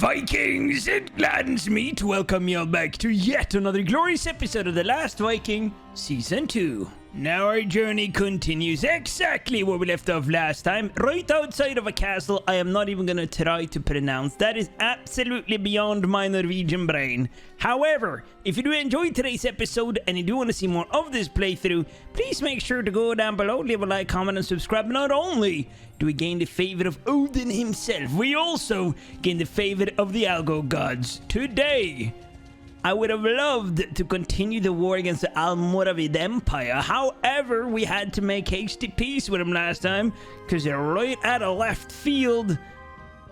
Vikings, it gladdens me to welcome you all back to yet another glorious episode of The Last Viking, Season 2. Now our journey continues exactly where we left off last time, right outside of a castle I am not even going to try to pronounce. That is absolutely beyond my Norwegian brain. However, if you do enjoy today's episode and you do want to see more of this playthrough, please make sure to go down below, leave a like, comment, and subscribe. Not only do we gain the favor of Odin himself, we also gain the favor of the Algo gods. Today, I would have loved to continue the war against the Almoravid Empire. However, we had to make hasty peace with them last time because they're right out of left field.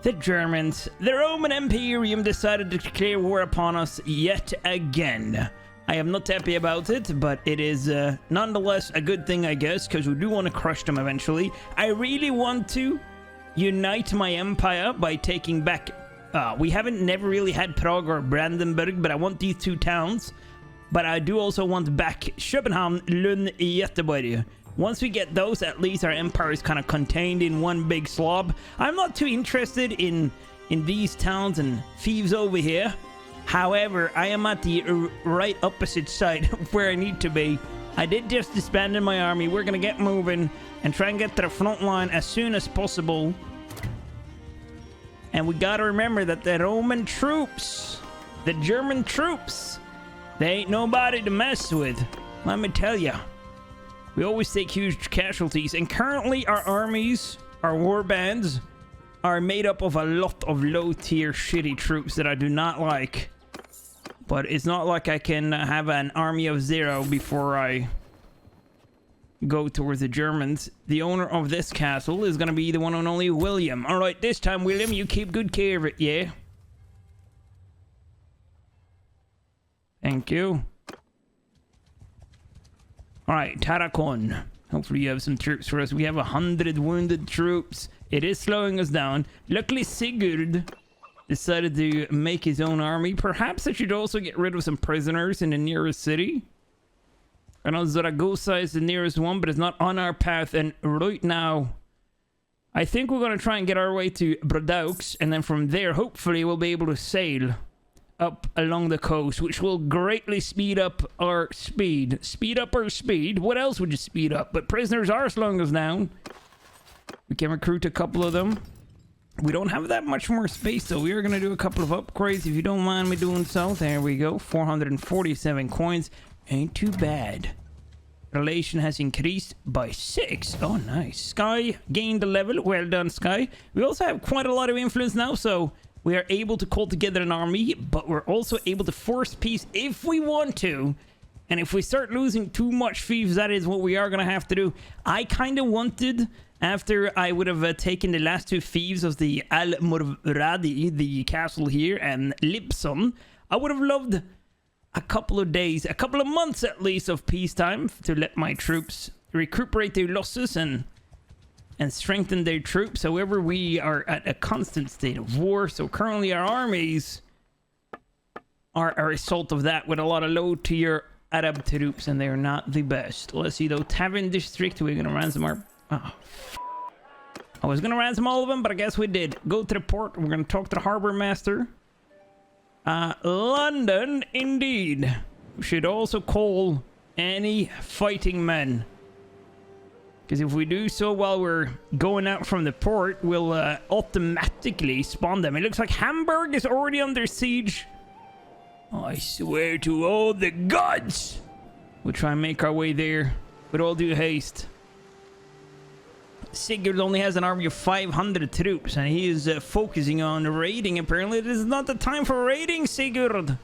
The Germans, the Roman Imperium, decided to declare war upon us yet again. I am not happy about it, but it is nonetheless a good thing, I guess, because we do want to crush them eventually. I really want to unite my empire by taking back... we haven't never really had Prague or Brandenburg, but I want these two towns. But I do also want back Köpenhamn, Lund, Göteborg. Once we get those, at least our empire is kind of contained in one big slob. I'm not too interested in these towns and thieves over here. However, I am at the right opposite side of where I need to be. I did just disband my army. We're going to get moving and try and get to the front line as soon as possible. And we gotta remember that the Roman troops, the German troops, they ain't nobody to mess with. Let me tell ya. We always take huge casualties. And currently our armies, our war bands, are made up of a lot of low-tier shitty troops that I do not like. But it's not like I can have an army of 0 before I go towards the Germans. The owner of this castle is going to be the one and only William. All right, this time, William, you keep good care of it, yeah? Thank you. All right, Tarakon. Hopefully you have some troops for us. We have 100 wounded troops. It is slowing us down. Luckily, Sigurd decided to make his own army. Perhaps I should also get rid of some prisoners in the nearest city. I know Zaragoza is the nearest one, but it's not on our path. And right now, I think we're going to try and get our way to Brodaux. And then from there, hopefully, we'll be able to sail up along the coast, which will greatly speed up our speed. Speed up our speed? What else would you speed up? But prisoners are slowing us down. We can recruit a couple of them. We don't have that much more space, though. We are going to do a couple of upgrades, if you don't mind me doing so. There we go. 447 coins. Ain't too bad. Relation has increased by 6. Oh, nice. Sky gained a level. Well done, Sky. We also have quite a lot of influence now, so we are able to call together an army, but we're also able to force peace if we want to. And if we start losing too much thieves, that is what we are going to have to do. I kind of wanted, after I would have taken the last 2 thieves of the Almorvradi, the castle here, and Lipson, I would have loved a couple of days, a couple of months at least of peacetime to let my troops recuperate their losses and strengthen their troops. However, we are at a constant state of war, so currently our armies are a result of that with a lot of low-tier Arab troops, and they are not the best. Let's see though, Tavern District, we're gonna ransom our... Oh, I was gonna ransom all of them, but I guess we did. Go to the port, we're gonna talk to the harbor master. London, indeed. We should also call any fighting men. Because if we do so while we're going out from the port, we'll automatically spawn them. It looks like Hamburg is already under siege. I swear to all the gods, we'll try and make our way there with all due haste. Sigurd only has an army of 500 troops, and he is focusing on raiding. Apparently, this is not the time for raiding, Sigurd.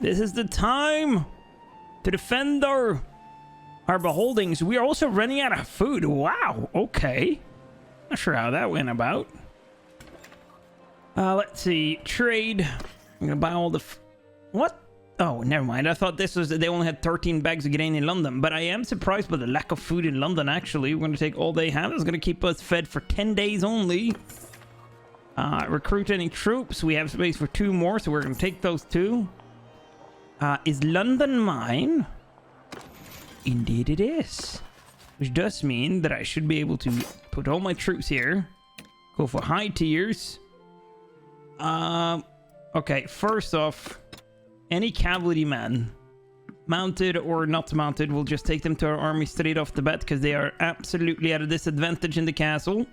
This is the time to defend our beholdings. We are also running out of food. Wow, okay. Not sure how that went about. Let's see. Trade. I'm gonna buy all the... What? Oh, never mind. I thought this was... They only had 13 bags of grain in London. But I am surprised by the lack of food in London, actually. We're going to take all they have. It's going to keep us fed for 10 days only. Recruit any troops. We have space for 2 more, so we're going to take those 2. Is London mine? Indeed it is. Which does mean that I should be able to put all my troops here. Go for high tiers. Okay, first off, any cavalryman, mounted or not mounted, we'll just take them to our army straight off the bat because they are absolutely at a disadvantage in the castle.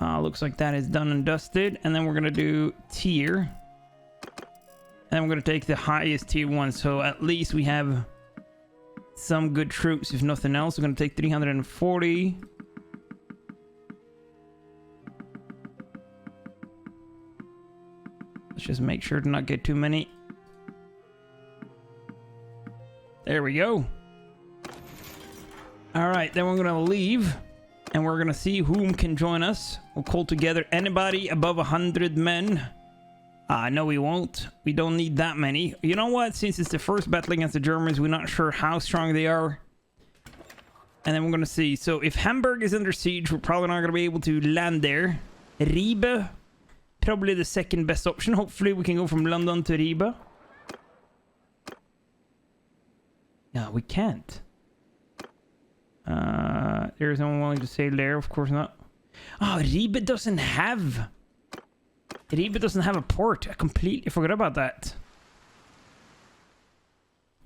Looks like that is done and dusted. And then we're going to do tier. And we're going to take the highest tier one. So at least we have some good troops, if nothing else. We're going to take 340. Let's just make sure to not get too many. There we go. All right, then we're going to leave. And we're going to see whom can join us. We'll call together anybody above 100 men. No, we won't. We don't need that many. You know what? Since it's the first battle against the Germans, we're not sure how strong they are. And then we're going to see. So if Hamburg is under siege, we're probably not going to be able to land there. Ribe, probably the second best option. Hopefully we can go from London to Ribe. No, we can't. There's no one willing to sail there. Of course not. Oh, Ribe doesn't have... Ribe doesn't have a port. I completely forgot about that.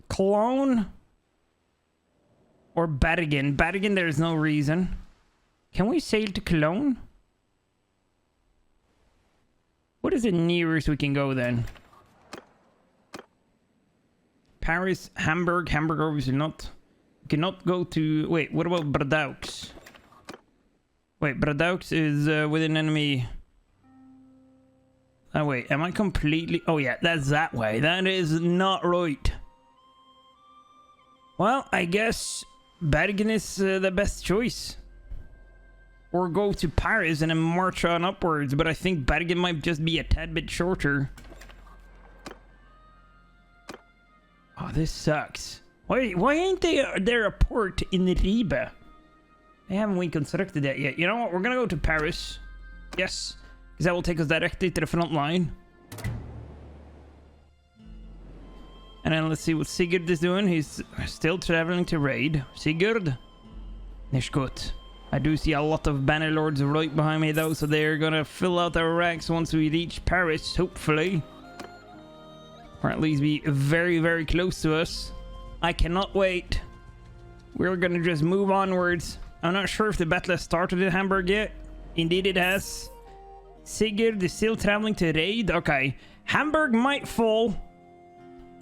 Cologne? Or Bergen? Bergen, there's no reason. Can we sail to Cologne? What is the nearest we can go then? Paris, Hamburg. Hamburg obviously not. We cannot go to... Wait, what about Bradaux? Wait, Bradaux is within enemy... Oh, wait, am I completely... Oh, yeah, that's that way. That is not right. Well, I guess Bergen is the best choice. Or go to Paris and then march on upwards. But I think Bergen might just be a tad bit shorter. Oh, this sucks. Why ain't there a port in Ribe? They haven't reconstructed that yet. You know what? We're gonna go to Paris. Yes. Because that will take us directly to the front line. And then let's see what Sigurd is doing. He's still traveling to raid. Sigurd. Nicht gut. I do see a lot of Bannerlords right behind me though. So they're gonna fill out our ranks once we reach Paris, hopefully. Or at least be very, very close to us. I cannot wait. We're gonna just move onwards. I'm not sure if the battle has started in Hamburg yet. Indeed it has. Sigurd is still traveling to raid. Okay. Hamburg might fall.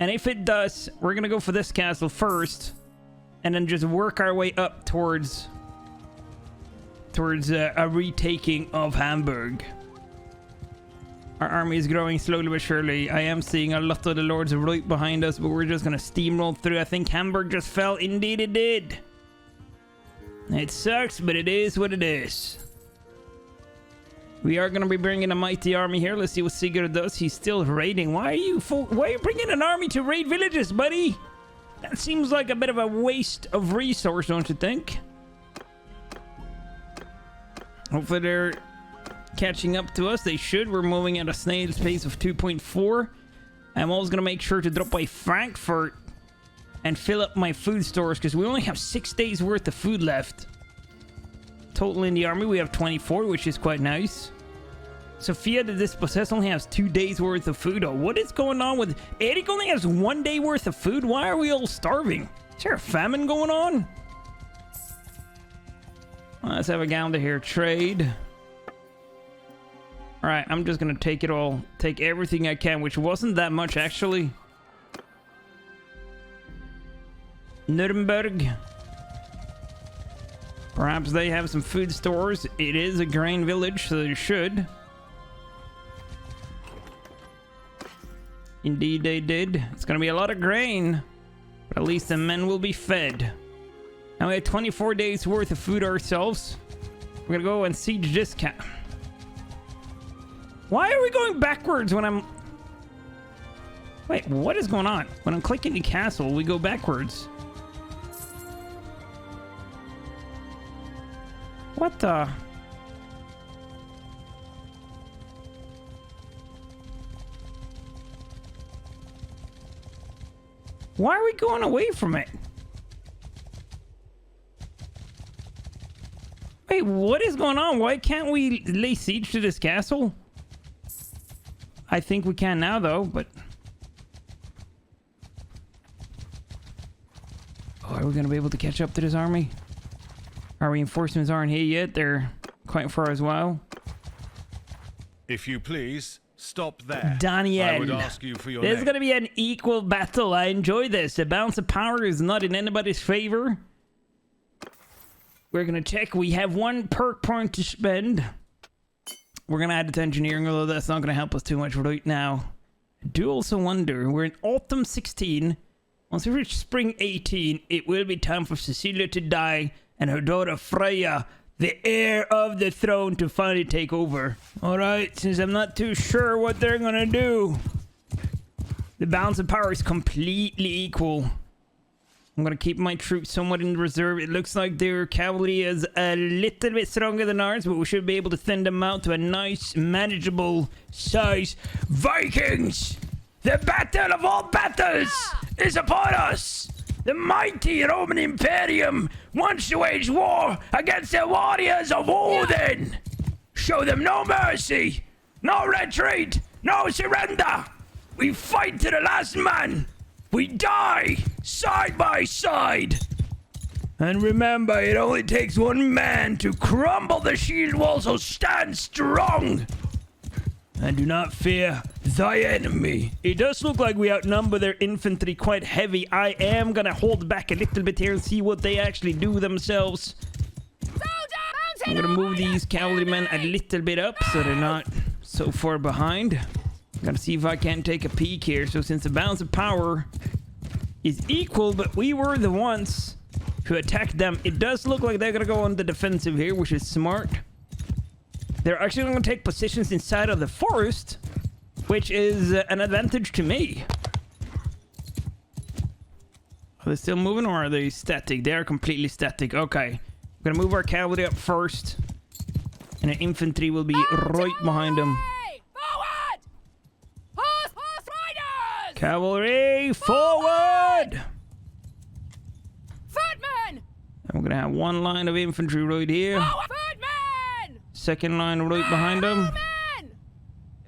And if it does, we're gonna go for this castle first. And then just work our way up towards a retaking of Hamburg. Our army is growing slowly but surely. I am seeing a lot of the lords right behind us, but we're just gonna steamroll through. I think Hamburg just fell. Indeed it did. It sucks, but it is what it is. We are gonna be bringing a mighty army here. Let's see what Sigurd does. He's still raiding. Why are you bringing an army to raid villages, buddy? That seems like a bit of a waste of resource, don't you think? Hopefully they're catching up to us. They should. We're moving at a snail's pace of 2.4. I'm always gonna make sure to drop by Frankfurt and fill up my food stores because we only have 6 days worth of food left. Total in the army we have 24, which is quite nice. Sophia the Dispossessed only has 2 days worth of food. Oh, what is going on with... Eric only has 1 day worth of food? Why are we all starving? Is there a famine going on? Let's have a calendar here. Trade. Alright, I'm just gonna take it all. Take everything I can, which wasn't that much actually. Nuremberg. Perhaps they have some food stores. It is a grain village, so they should. Indeed they did. It's gonna be a lot of grain. But at least the men will be fed. Now we have 24 days worth of food ourselves. We're gonna go and siege this camp. Why are we going backwards when I'm... Wait, what is going on? When I'm clicking the castle, we go backwards. What the... Why are we going away from it? Wait, what is going on? Why can't we lay siege to this castle? I think we can now, though, but... Oh, are we going to be able to catch up to this army? Our reinforcements aren't here yet. They're quite far as well. If you please, stop there. Daniel, I would ask you for your this is name. going to be an equal battle. I enjoy this. The balance of power is not in anybody's favor. We're going to check. We have 1 perk point to spend. We're going to add it to engineering, although that's not going to help us too much right now. I do also wonder, we're in autumn 16. Once we reach spring 18, it will be time for Cecilia to die and her daughter Freya, the heir of the throne, to finally take over. Alright, since I'm not too sure what they're going to do, the balance of power is completely equal. I'm going to keep my troops somewhat in reserve. It looks like their cavalry is a little bit stronger than ours, but we should be able to thin them out to a nice, manageable size. Vikings! The battle of all battles is upon us! The mighty Roman Imperium wants to wage war against the warriors of Odin! Show them no mercy! No retreat! No surrender! We fight to the last man! We die side by side! And remember, it only takes one man to crumble the shield wall, so stand strong! And do not fear thy enemy. It does look like we outnumber their infantry quite heavy. I am gonna hold back a little bit here and see what they actually do themselves. I'm gonna move these cavalrymen a little bit up so they're not so far behind. Gotta see if I can take a peek here. So since the balance of power is equal, but we were the ones who attacked them, it does look like they're gonna go on the defensive here, which is smart. They're actually going to take positions inside of the forest, which is an advantage to me. Are they still moving, or are they static? They are completely static. Okay. We're going to move our cavalry up first, and the infantry will be right behind them. Forward! Horse riders! Cavalry, forward! Footmen! And we're going to have 1 line of infantry right here. Footmen! 2nd line right behind them. Men!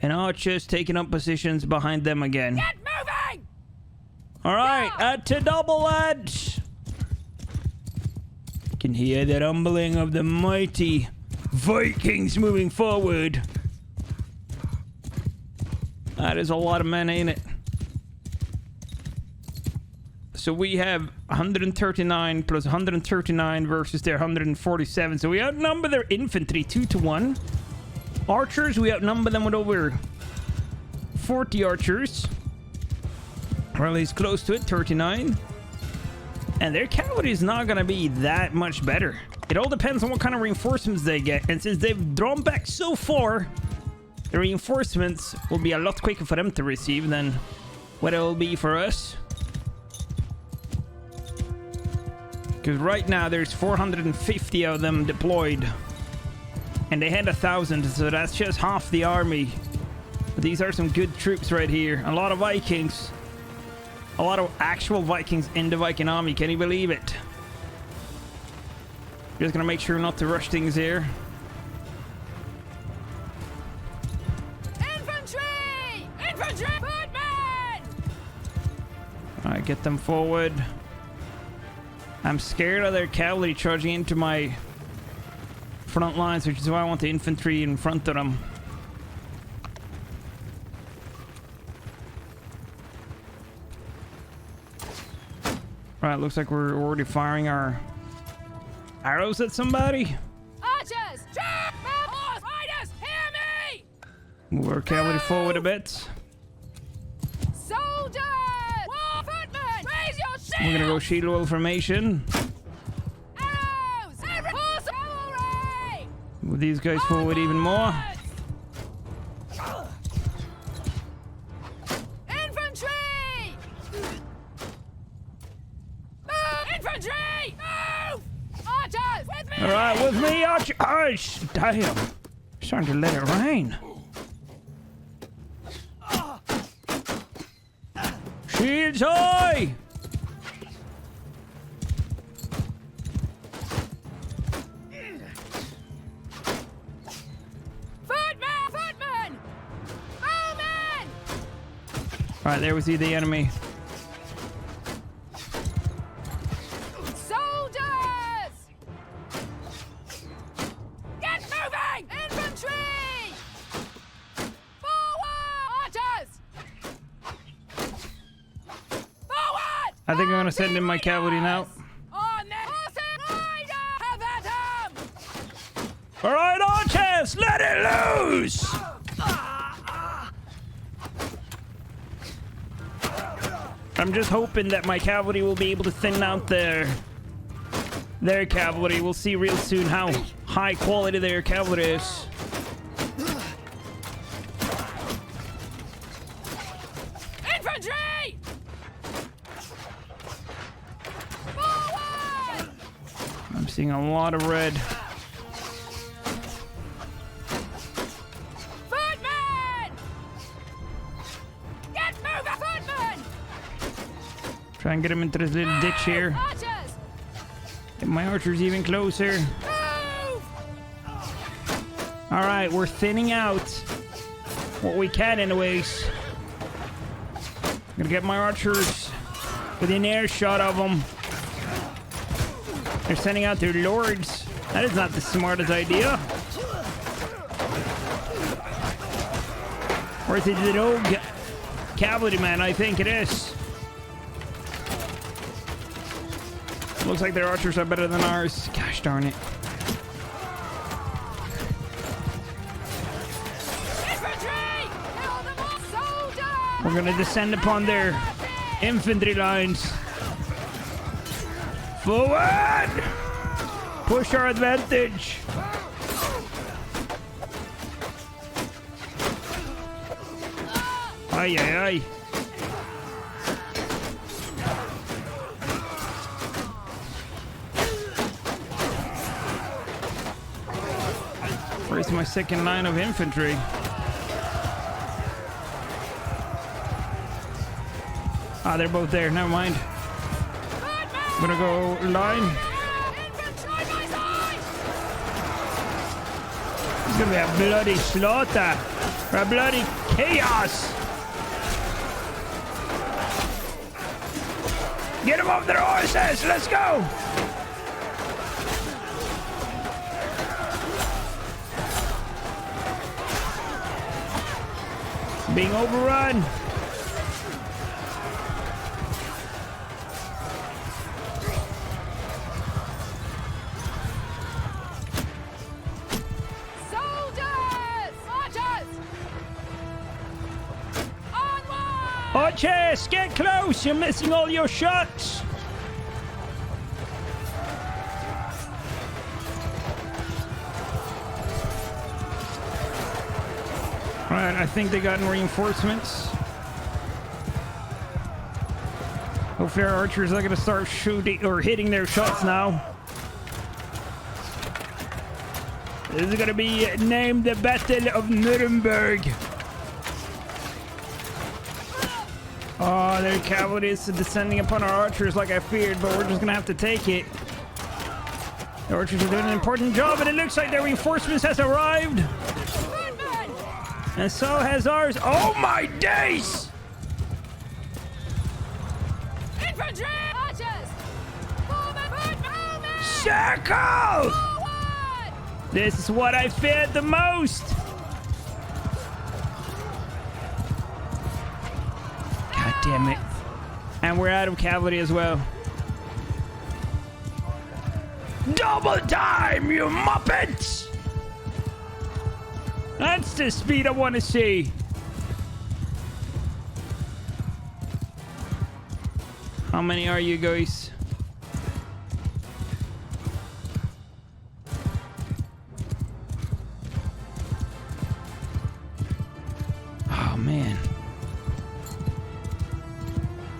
And archers taking up positions behind them again. Get moving! Alright, at to double edge! You can hear the rumbling of the mighty Vikings moving forward. That is a lot of men, ain't it? So we have 139 plus 139 versus their 147. So we outnumber their infantry 2-1. Archers, we outnumber them with over 40 archers. Or at least close to it, 39. And their cavalry is not going to be that much better. It all depends on what kind of reinforcements they get. And since they've drawn back so far, the reinforcements will be a lot quicker for them to receive than what it will be for us. Because right now there's 450 of them deployed. And they had 1,000, so that's just half the army. But these are some good troops right here. A lot of Vikings. A lot of actual Vikings in the Viking army. Can you believe it? Just gonna make sure not to rush things here. Infantry! Infantry! Footmen! Alright, get them forward. I'm scared of their cavalry charging into my front lines, which is why I want the infantry in front of them. Right, looks like we're already firing our arrows at somebody. Archers! Horse riders! Hear me! Move our cavalry forward a bit. Soldiers! Footmen! Raise your shield! We're gonna go shield wall formation. Arrows! Horse cavalry! Move these guys forward even more. Infantry! Move! Infantry! Move! Archers! With me! Alright, with me, Archer. Gosh, damn. Starting to let it rain. Shields high! Footmen! Footmen! Bowmen! right, there we see the enemy. Soldiers! Get moving! Infantry! Forward! Archers! Forward! I think I'm gonna send in my cavalry now. On the horses! Rider! Have at 'em! All right, archers, let it loose! I'm just hoping that my cavalry will be able to thin out their cavalry. We'll see real soon how high quality their cavalry is. Infantry! Forward! I'm seeing a lot of red. Footmen! Get moving, footmen! Try and get him into this little ditch here. Archers! Get my archers even closer. Move! All right, we're thinning out what we can anyways. Gonna get my archers within earshot of them. They're sending out their lords. That is not the smartest idea. Or is it the rogue cavalryman? I think it is. Looks like their archers are better than ours. Gosh darn it. Infantry! Kill them all! Soldiers! We're gonna descend upon their infantry lines. Forward! Push our advantage. Ay, ay, ay. Where's my second line of infantry? Ah, they're both there. Never mind. I'm gonna go line. Infantry by side! It's gonna be a bloody slaughter. Or a bloody chaos. Get them off their horses. Let's go. Being overrun. Soldiers! Archers! Onward! Archers, get close. You're missing all your shots. Alright, I think they got reinforcements. Hopefully our archers are going to start shooting or hitting their shots now. This is going to be named the Battle of Nuremberg. Oh, their cavalry is descending upon our archers like I feared, but we're just going to have to take it. The archers are doing an important job, and it looks like their reinforcements has arrived. Footmen! And so has ours. Oh my days! Infantry! Archers! Forward! Footmen! Circle! Forward! This is what I feared the most. God damn it. And we're out of cavalry as well. Double time, you muppets! That's the speed I want to see. How many are you guys? Oh man.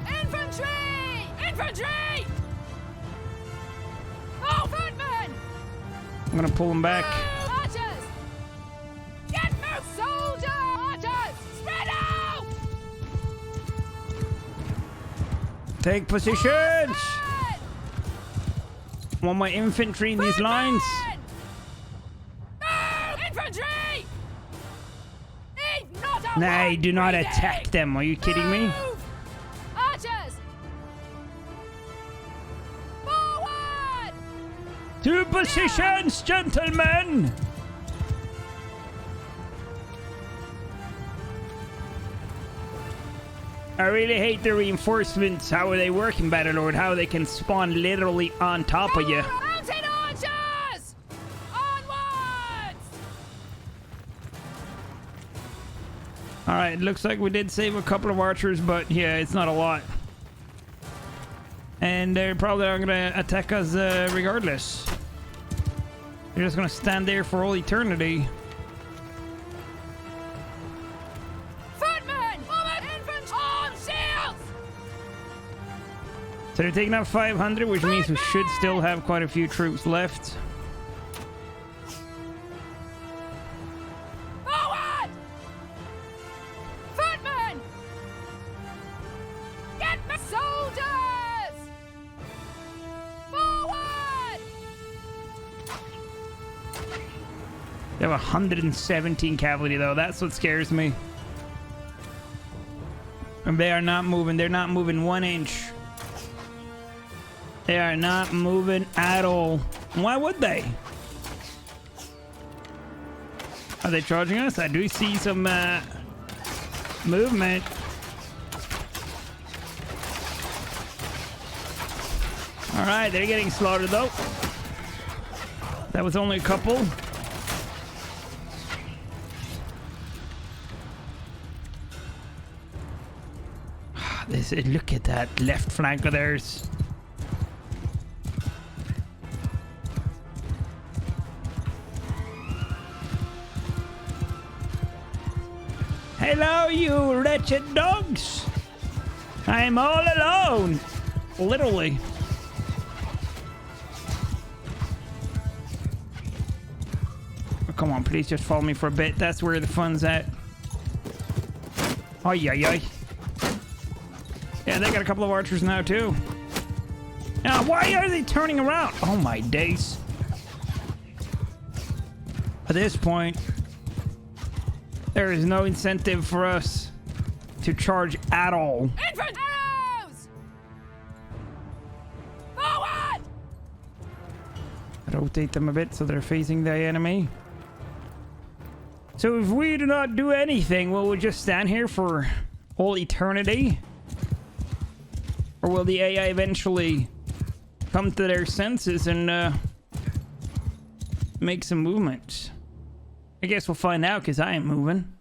Infantry! Infantry! Oh, footmen! I'm gonna pull them back. Archers! Get moved! Soldier! Archers! Spread out! Take positions. Want my infantry in these lines? Move! Infantry! Eat not Nay, do not Reading. attack them. Are you kidding me? Move! Archers! Forward! To positions, gentlemen! I really hate the reinforcements. How are they working, Bannerlord? How they can spawn literally on top of you. Mountain archers! Onwards! Alright, looks like we did save a couple of archers, but yeah, it's not a lot. And they're probably not going to attack us regardless. They're just going to stand there for all eternity. Footmen! Forward! Infantry! Arm shields! So they're taking out 500, which means we should still have quite a few troops left. Forward! Footmen! Get me! Soldiers! Forward! They have 117 cavalry, though. That's what scares me. And they are not moving. They're not moving 1 inch. They are not moving at all. Why would they? Are they charging us? I do see some movement. All right, they're getting slaughtered, though. That was only a couple. Look at that left flank of theirs. Hello, you wretched dogs. I'm all alone. Literally. Oh, come on, please just follow me for a bit. That's where the fun's at. Ay, ay, ay. Yeah, they got a couple of archers now, too. Now, why are they turning around? Oh, my days. At this point, there is no incentive for us to charge at all. Infantry! Arrows! Forward! Rotate them a bit so they're facing the enemy. So if we do not do anything, will we just stand here for all eternity? Or will the AI eventually come to their senses and make some movement? I guess we'll find out because I ain't moving.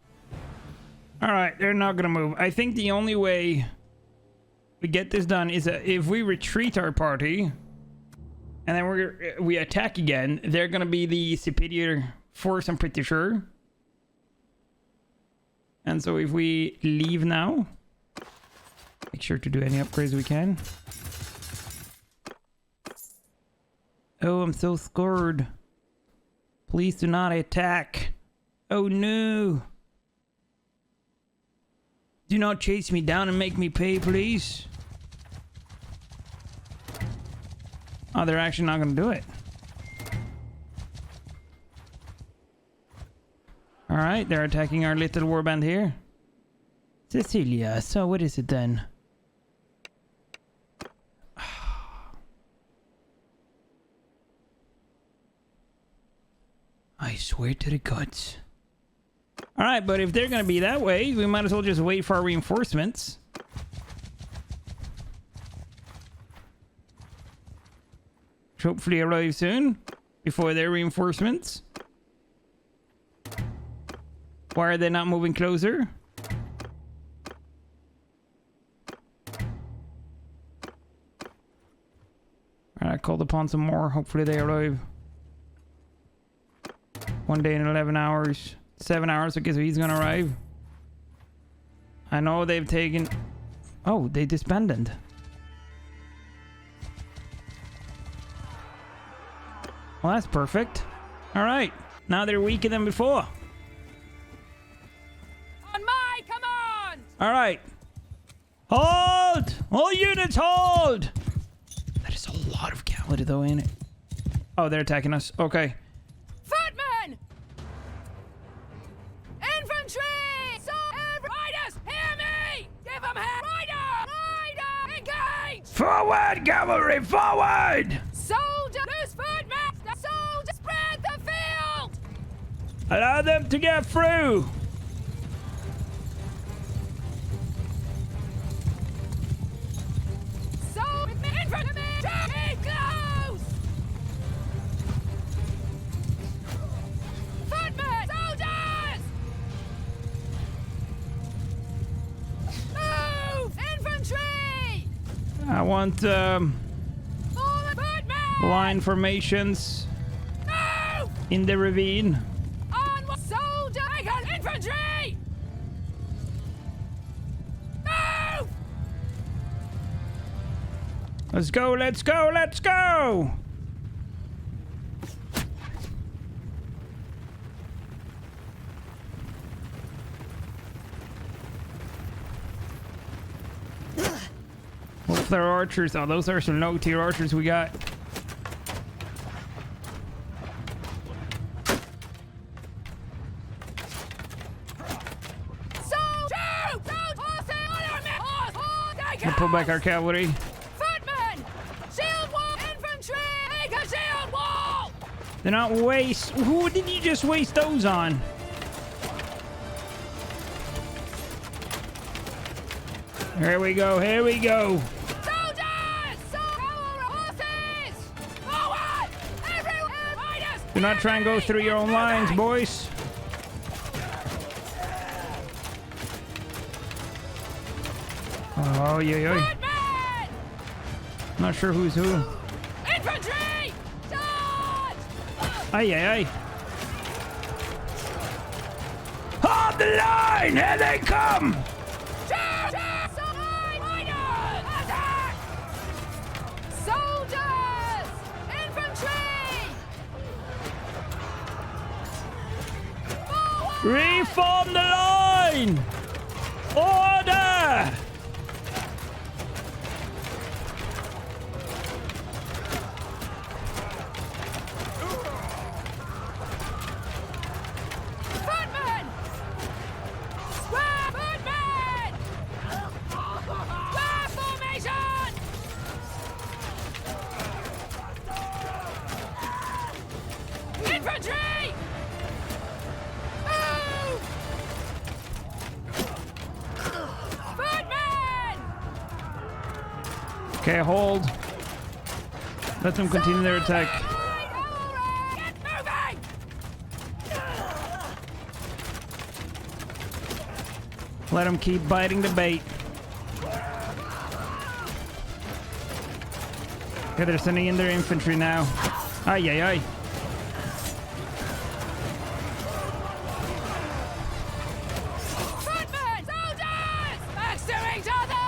Alright, they're not gonna move. I think the only way we get this done is if we retreat our party and then we attack again, they're gonna be the superior force, I'm pretty sure. And so if we leave now, make sure to do any upgrades we can. Oh, I'm so scared. Please do not attack. Oh no. Do not chase me down and make me pay, please. Oh, they're actually not going to do it. Alright, they're attacking our little warband here. Cecilia, so what is it then? I swear to the gods. Alright, but if they're gonna be that way, we might as well just wait for our reinforcements. Which hopefully arrive soon, before their reinforcements. Why are they not moving closer? Alright, I called upon some more. Hopefully they arrive. 1 day and 11 hours. 7 hours, okay, so he's gonna arrive. I know they've taken... Oh, they disbanded. Well, that's perfect. Alright, now they're weaker than before. On my command! Alright. Hold! All units hold! That is a lot of cavalry though, ain't it? Oh, they're attacking us. Okay. Footmen! Infantry! So Forward, cavalry, forward! Soldier, loose footmen! Soldier, spread the field! Allow them to get through. Soldier, in front of me! Keep close! Footmen! Soldiers! Move! Infantry! I want Forward, footmen! line formations Move! in the ravine. Onward! Soldier! Infantry! Move! Let's go, let's go, let's go! Well, if they're archers, oh, those are some low-tier archers we got. We'll pull back our cavalry. Footmen! Shield wall! Infantry! Make a shield wall! They're not waste. Who did you just waste those on? Here we go, here we go. Soldiers! Cavalry! Horses! Forward! Everyone! Riders! Do not try and go through your own lines, boys. Oh, yeah, yeah. Footmen! Not sure who's who. Infantry! Charge! Aye, aye, aye. Hold the line! Here they come! Charge! Riders! Attack! Soldiers! Infantry! Forward! Reform the line! Order! Footmen! Square footmen! Square formation! Infantry! Move! Footmen! Okay, hold. Let them continue their attack. Get moving! Let them keep biting the bait. Okay, they're sending in their infantry now. Aye, aye, aye. Footmen! Soldiers! Next to each other!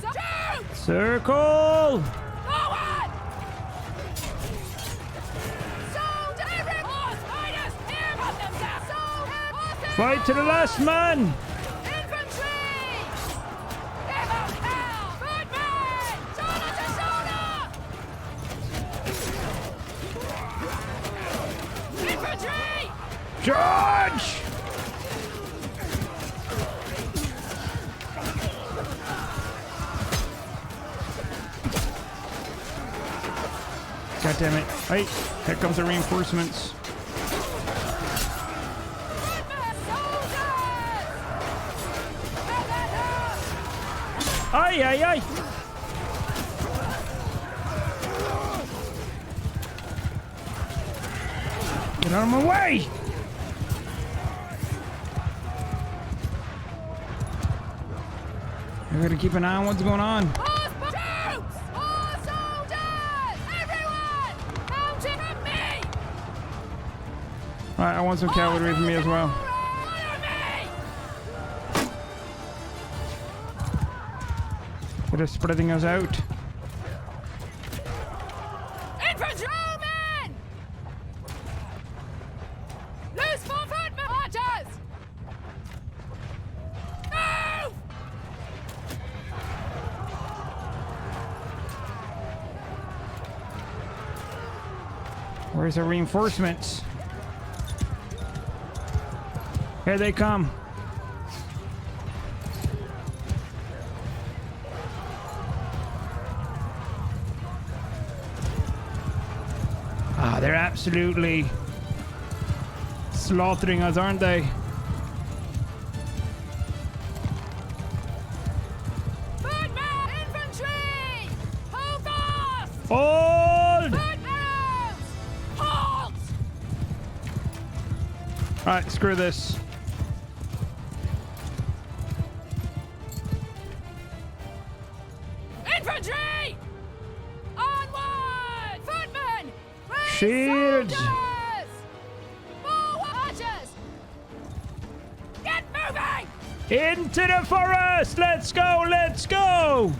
Shoot! Circle! Forward! Soldier! Every horse! Riders! Here about themselves! Soldier! Horses! Fight to the last man! Infantry! Give up hell! Footmen! Shoulder to shoulder! Infantry! Charge! God damn it. Hey, here comes the reinforcements. Footmen! Soldiers! Let that out! Aye, aye, aye. Get out of my way! I gotta keep an eye on what's going on. Horse troops! More soldiers! Everyone! Mounted at me! Alright, I want some cavalry from me as well. Follow me! They're spreading us out. Infantry! Men! Loose for footmen! Archers! Move! Where's the reinforcements? Here they come. they're absolutely slaughtering us, aren't they? Footmen! Infantry! Hold fast! Hold! Foot arrows! Halt! Alright, screw this. Infantry! Onward! Footmen! Raise Shields! soldiers! Forward archers! Get moving! Into the forest! Let's go! Let's go!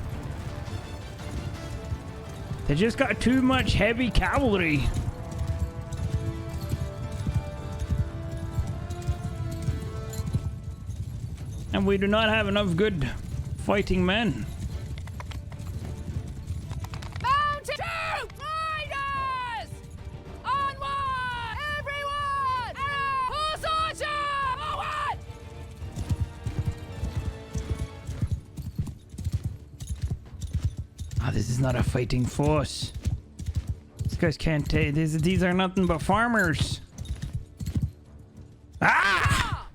They just got too much heavy cavalry. And we do not have enough good fighting men. Mounted troops! Riders! Onward! Everyone! Arrow! Horse archer! Forward! Ah, this is not a fighting force. These guys can't take this. These are nothing but farmers. Ah!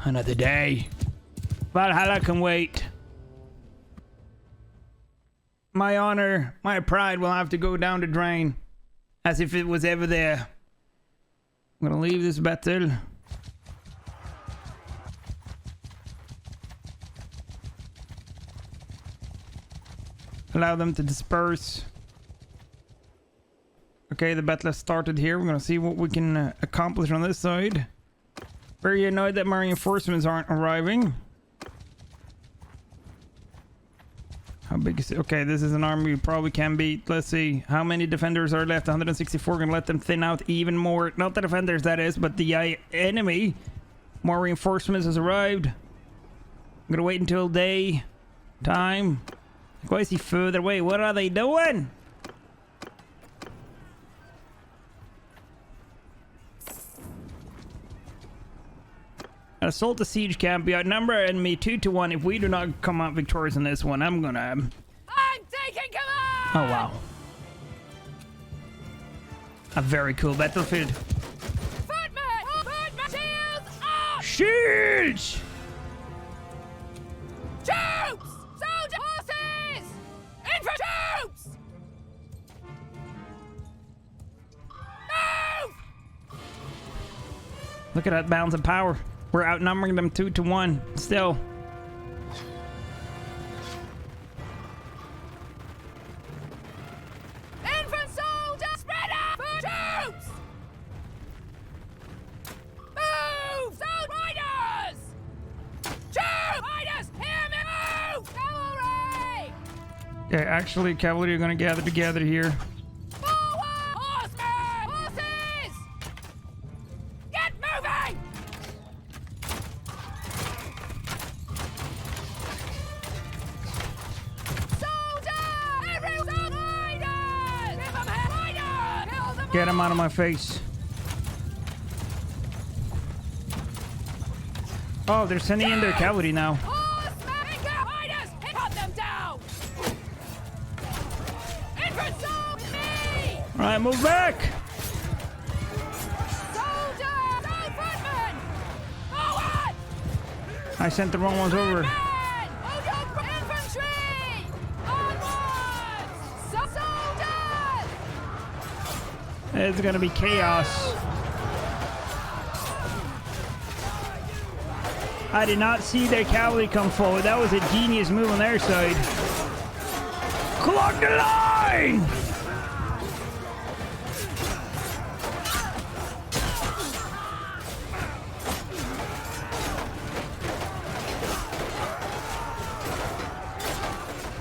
Another day. Valhalla can wait. My honor, my pride will have to go down the drain. As if it was ever there. I'm gonna leave this battle. Allow them to disperse. Okay, the battle has started here. We're gonna see what we can accomplish on this side. Very annoyed that my reinforcements aren't arriving. How big is it? Okay, this is an army we probably can beat. Let's see. How many defenders are left? 164. Gonna let them thin out even more. Not the defenders, that is, but the enemy. More reinforcements has arrived. I'm gonna wait until day time. Why is he further away? What are they doing? Assault the siege camp. We outnumber enemy 2-1. If we do not come out victorious in this one, I'm gonna... I'm taking command! Oh, wow. A very cool battlefield. Footmen! Footmen! Shields up! Shields! Troops! Soldiers! Horses! Infantry! Troops! Move! Look at that balance of power. We're outnumbering them 2-1. Still. Infant soldiers! Spread out! Troops! Move! Sold riders! Troops! Riders! Hear me! Move! Cavalry! Okay, actually, cavalry are gonna gather together here. Forward! Horsemen! Horses! Get moving! Soldiers! Everyone! Riders! Give them hell! Riders! Kill them Get him all! out of my face. Oh, they're sending in their cavalry now. Horsemen! Riders! Cut them down! Infant soldiers! Me! Alright, move back! Soldiers! Sold footmen! Forward! I sent the wrong ones over. Men! Hold your infantry! Onward! Soldiers! It's gonna be chaos. I did not see their cavalry come forward. That was a genius move on their side. Clog the line!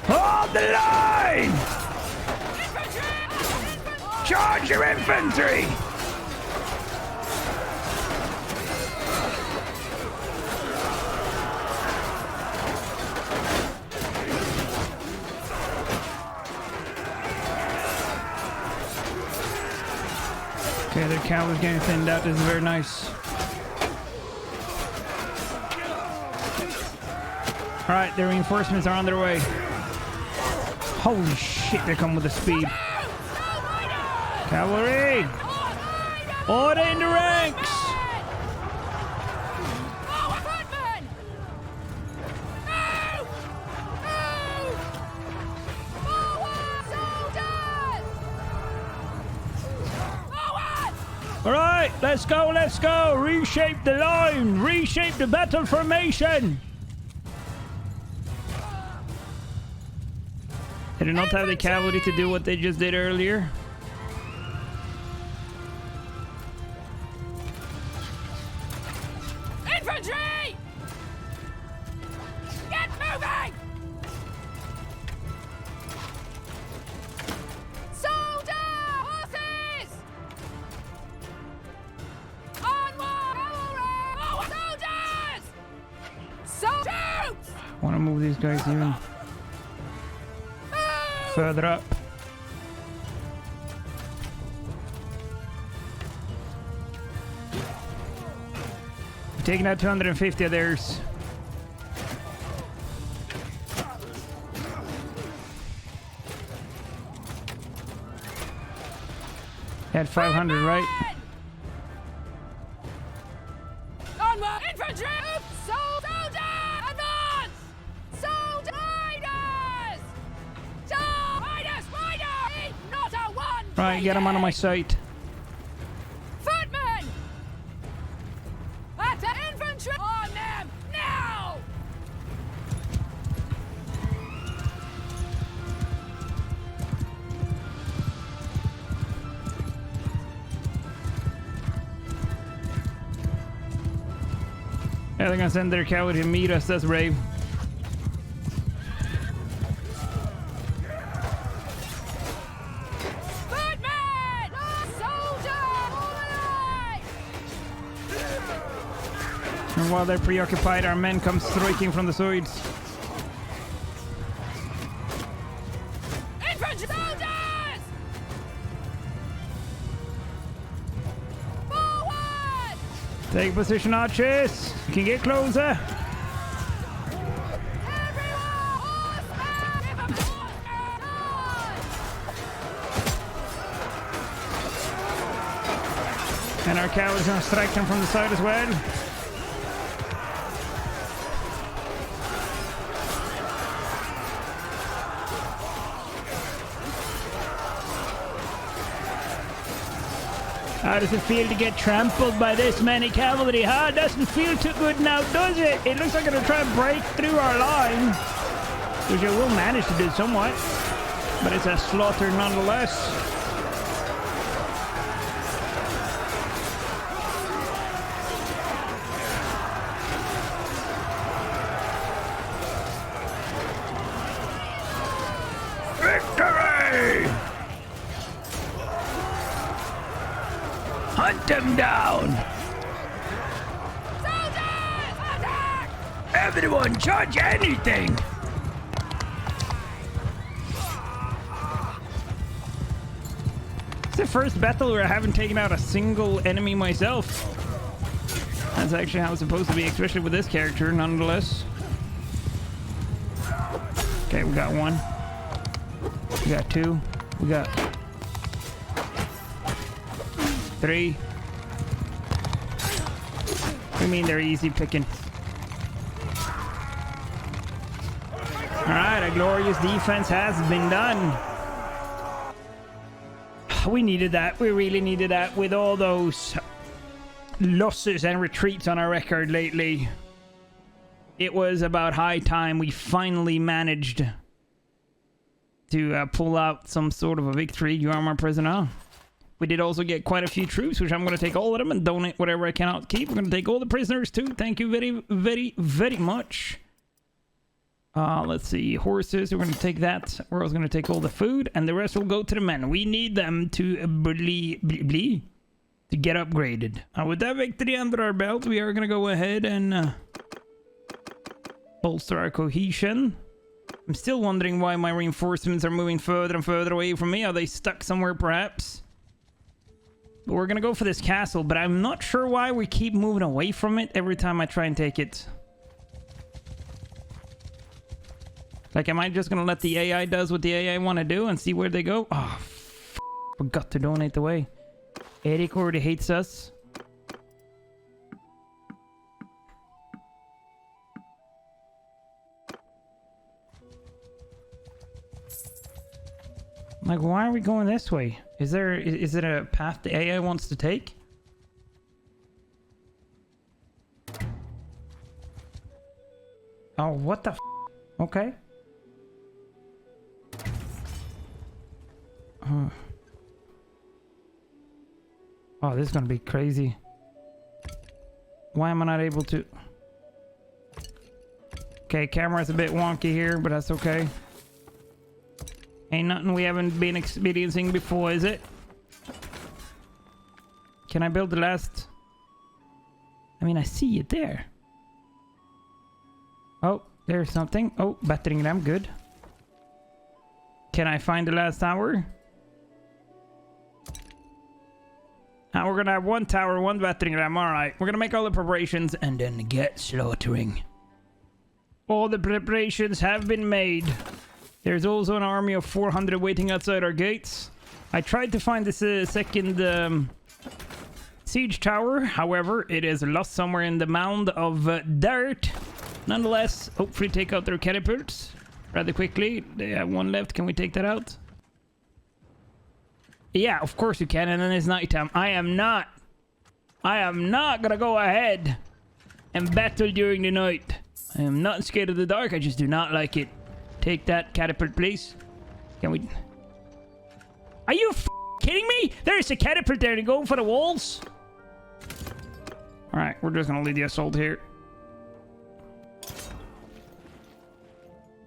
Hold the line! Infantry! Charge your infantry! Okay, their cavalry's getting thinned out. This is very nice. Alright, their reinforcements are on their way. Holy shit, they're coming with the speed. Sold riders! Cavalry! Order in the ranks! Alright, let's go, let's go! Reshape the line! Reshape the battle formation! They did not have the cavalry to do what they just did earlier. Infantry! Get moving! Soldier! Horses! Onward! Cavalry! Forward! Soldiers! Soldiers! I want to move these guys even further up. Taking out 250 of theirs. Had 500, right? Onward! Infantry! Soldier! Advance! Soldier! Riders! Riders! Riders! Not a one! Right, get them out of my sight. Footmen! At the infantry! On them! Now! Yeah, they're gonna send their cavalry to meet us. That's brave. Footmen! Soldier! Overnight! And while they're preoccupied, our men come striking from the sides. Infantry! Soldiers! Forward! Take position, archers. You can get closer. Everyone! Horsemen! Give 'em horsemen! And our cavalry's gonna strike them from the side as well. How does it feel to get trampled by this many cavalry? Huh? It doesn't feel too good now, does it? It looks like it'll try to break through our line. Which it will manage to do somewhat. But it's a slaughter nonetheless. Victory! Hunt them down! Soldiers! Attack! Everyone, charge anything! It's the first battle where I haven't taken out a single enemy myself. That's actually how it's supposed to be, especially with this character, nonetheless. Okay, we got one. We got two. We got three. I mean, they're easy picking. Alright, a glorious defense has been done. We needed that. We really needed that with all those losses and retreats on our record lately. It was about high time we finally managed to pull out some sort of a victory. You are my prisoner. We did also get quite a few troops, which I'm going to take all of them and donate whatever I cannot keep. We're going to take all the prisoners too. Thank you very, very, very much. Let's see. Horses, we're going to take that. We're also going to take all the food, and the rest will go to the men. We need them to to get upgraded. With that victory under our belt, we are going to go ahead and bolster our cohesion. I'm still wondering why my reinforcements are moving further and further away from me. Are they stuck somewhere, perhaps? But we're going to go for this castle, but I'm not sure why we keep moving away from it every time I try and take it. Like, am I just going to let the AI does what the AI want to do and see where they go? Oh, for forgot to donate away. Eric already hates us. Like, why are we going this way? Is it a path the AI wants to take? Oh, what the f? Okay. Oh, this is gonna be crazy. Why am I not able to? Okay, camera's a bit wonky here, but that's okay. Ain't nothing we haven't been experiencing before, is it? Can I build the last? I mean, I see it there. Oh, there's something. Oh, battering ram, good. Can I find the last tower? Now we're gonna have one tower, one battering ram. Alright, we're gonna make all the preparations and then get slaughtering. All the preparations have been made. There's also an army of 400 waiting outside our gates. I tried to find this second siege tower. However, it is lost somewhere in the mound of dirt. Nonetheless, hopefully take out their catapults rather quickly. They have one left. Can we take that out? Yeah, of course you can. And then it's nighttime. I am not gonna go ahead and battle during the night. I am not scared of the dark. I just do not like it. Take that catapult, please. Can we? Are you kidding me? There's a catapult there to go for the walls. All right, we're just gonna lead the assault here.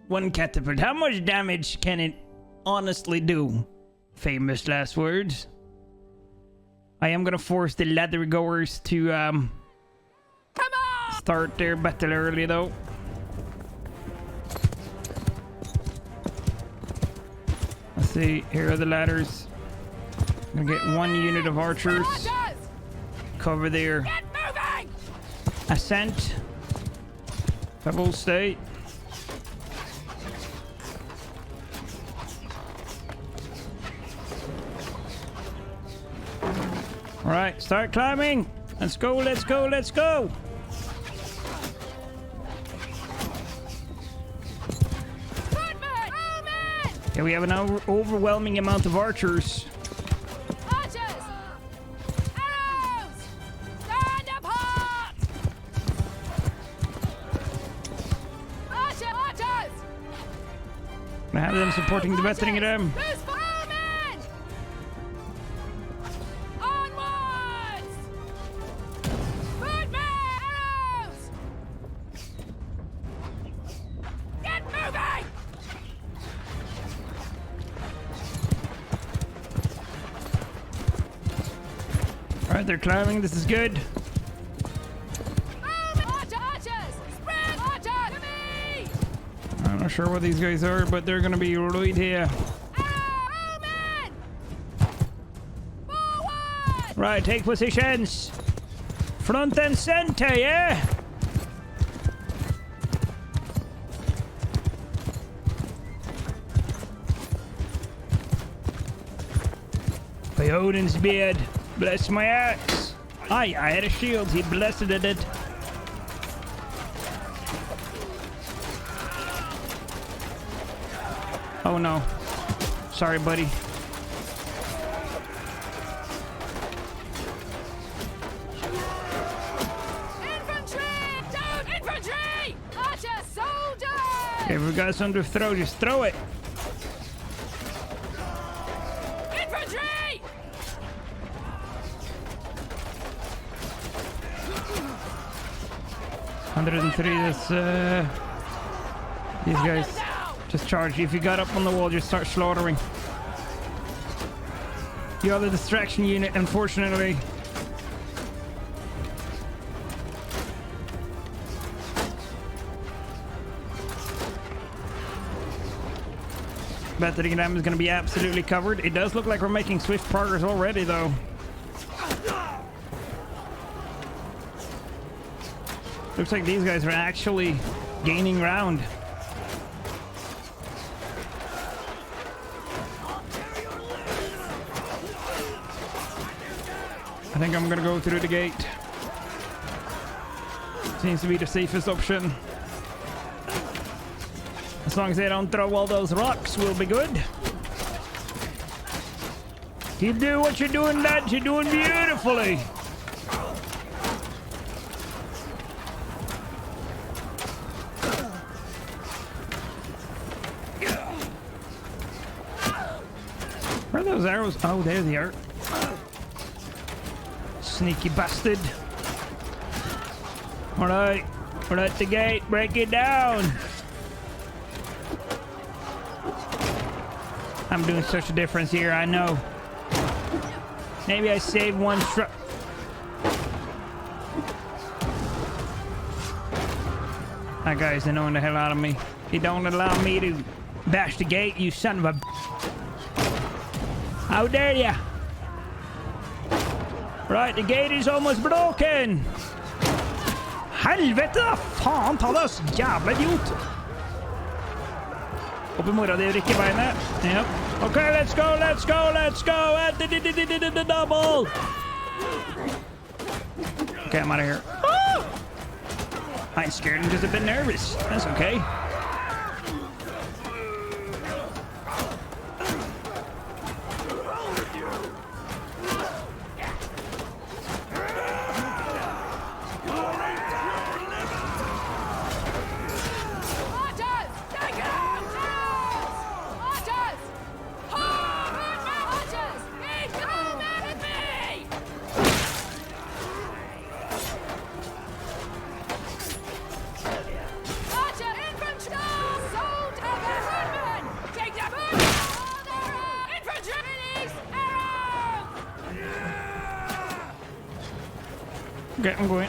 One catapult. How much damage can it honestly do? Famous last words. I am gonna force the ladder goers to start their battle early though. Let's see, here are the ladders. I'm gonna get one unit of archers. Cover their ascent. Pebble State. Alright, start climbing. Let's go, let's go, let's go. Okay, we have an overwhelming amount of archers. Archers! Arrows! Stand apart! Archers! I have them supporting the battering ram. Alright, they're climbing. This is good. I'm not sure what these guys are, but they're gonna be right here. Right, take positions. Front and center, yeah? By Odin's beard, bless my axe. Aye, I had a shield, he blessed it. Oh no. Sorry, buddy. If we got something to throw, just throw it. Infantry! 103, that's, these guys. Just charge. If you got up on the wall, just start slaughtering. You are the distraction unit, unfortunately. Battering ram is going to be absolutely covered. It does look like we're making swift progress already, though. Looks like these guys are actually gaining ground. I think I'm gonna go through the gate. Seems to be the safest option. As long as they don't throw all those rocks, we'll be good. Keep doing what you're doing, lad. You're doing beautifully. Where are those arrows? Oh, there they are. Sneaky bastard. Alright, we're at the gate. Break it down. I'm doing such a difference here, I know. Maybe I saved one struck. That guy's annoying the hell out of me. He don't allow me to bash the gate, you son of a... How dare ya? Right, the gate is almost broken. Helvete, fan ta deg, jævla idiot. Opp i morgen, det rykker beinet. Yep. Okay, let's go. The double. Okay, I'm out of here. Ah! I ain't scared, I'm just a bit nervous. That's okay. Okay, I'm going.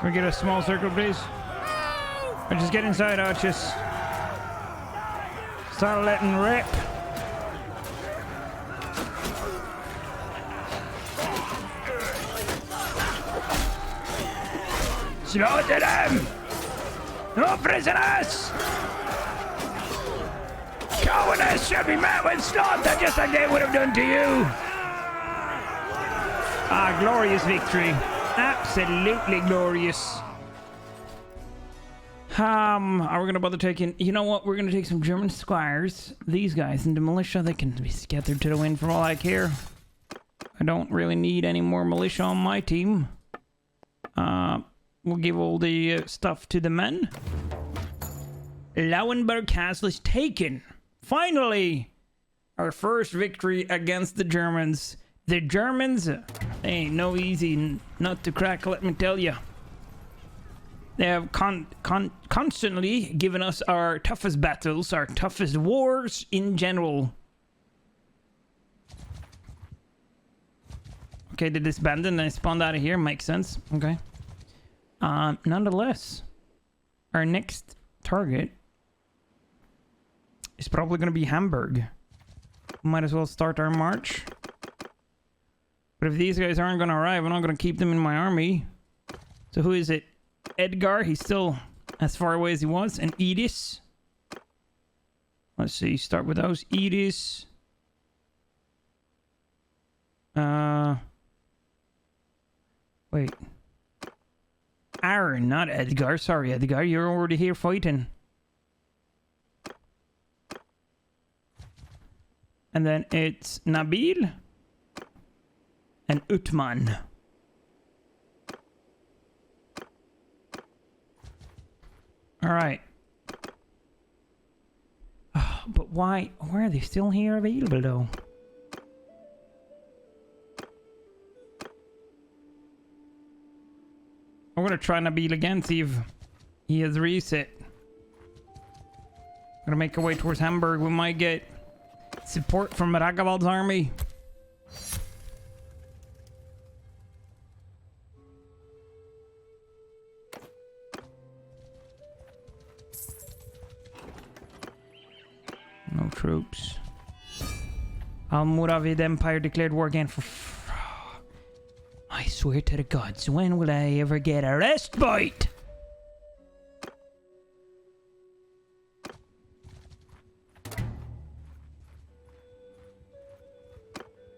Can we get a small circle, please? Or just get inside, archers. Start letting rip. Slaughter them! No prisoners! Cowardice should be met with slaughter just like they would have done to you! Ah, glorious victory. Absolutely glorious. Are we gonna bother taking... You know what? We're gonna take some German squires. These guys in the militia, they can be scattered to the wind for all I care. I don't really need any more militia on my team. We'll give all the stuff to the men. Lowenburg Castle is taken. Finally! Our first victory against the Germans. The Germans, they ain't no easy nut to crack, let me tell you. They have constantly given us our toughest battles, our toughest wars in general. Okay, they disbanded and I spawned out of here. Makes sense. Okay. Nonetheless, our next target is probably going to be Hamburg. Might as well start our march. But if these guys aren't going to arrive, I'm not going to keep them in my army. So who is it? Edgar, he's still as far away as he was. And Edis. Let's see, start with those. Edis. Wait. Aaron, not Edgar. Sorry, Edgar. You're already here fighting. And then it's Nabil and Utman. All right. Oh, but why are they still here available though? I'm gonna try Nabil again, see if he has reset. Gonna make our way towards Hamburg. We might get support from Ragavald's army. No troops. Almoravid Empire declared war again for... My I swear to the gods, when will I ever get a respite?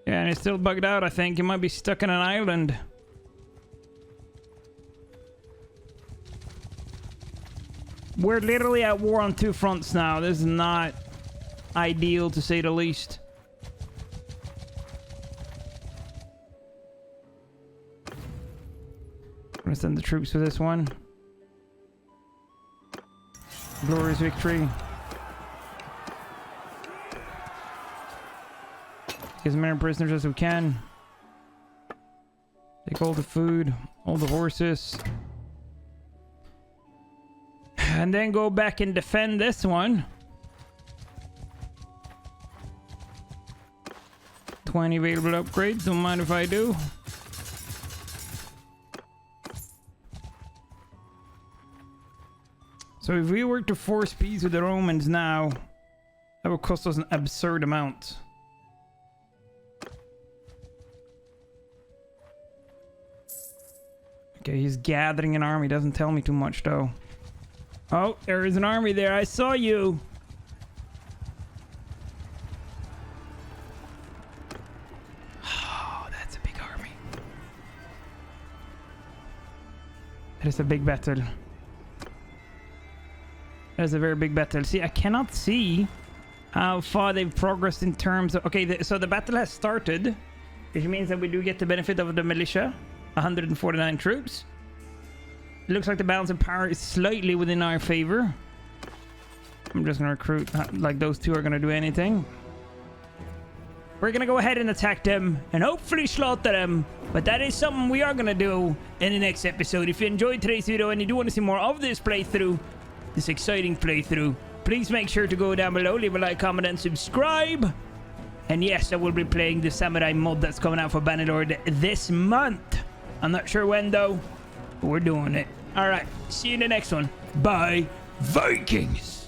Yeah, and he's still bugged out, I think. He might be stuck in an island. We're literally at war on 2 fronts now. This is not ideal, to say the least. I'm gonna send the troops for this one. Glorious victory. Get as many prisoners as we can. Take all the food, all the horses. And then go back and defend this one. 20 available upgrades, don't mind if I do. So if we were to force peace with the Romans now, that would cost us an absurd amount. Okay, he's gathering an army, doesn't tell me too much though. Oh, there is an army there, I saw you! Oh, that's a big army. That is a big battle. That is a very big battle. See, I cannot see how far they've progressed in terms of... Okay, so the battle has started, which means that we do get the benefit of the militia. 149 troops. It looks like the balance of power is slightly within our favor. I'm just gonna recruit, like those two are gonna do anything. We're gonna go ahead and attack them and hopefully slaughter them. But that is something we are gonna do in the next episode. If you enjoyed today's video and you do want to see more of this playthrough, this exciting playthrough, please make sure to go down below, leave a like, comment, and subscribe. And yes, I will be playing the Samurai mod that's coming out for Bannerlord this month. I'm not sure when though, but we're doing it. Alright, see you in the next one. Bye, Vikings!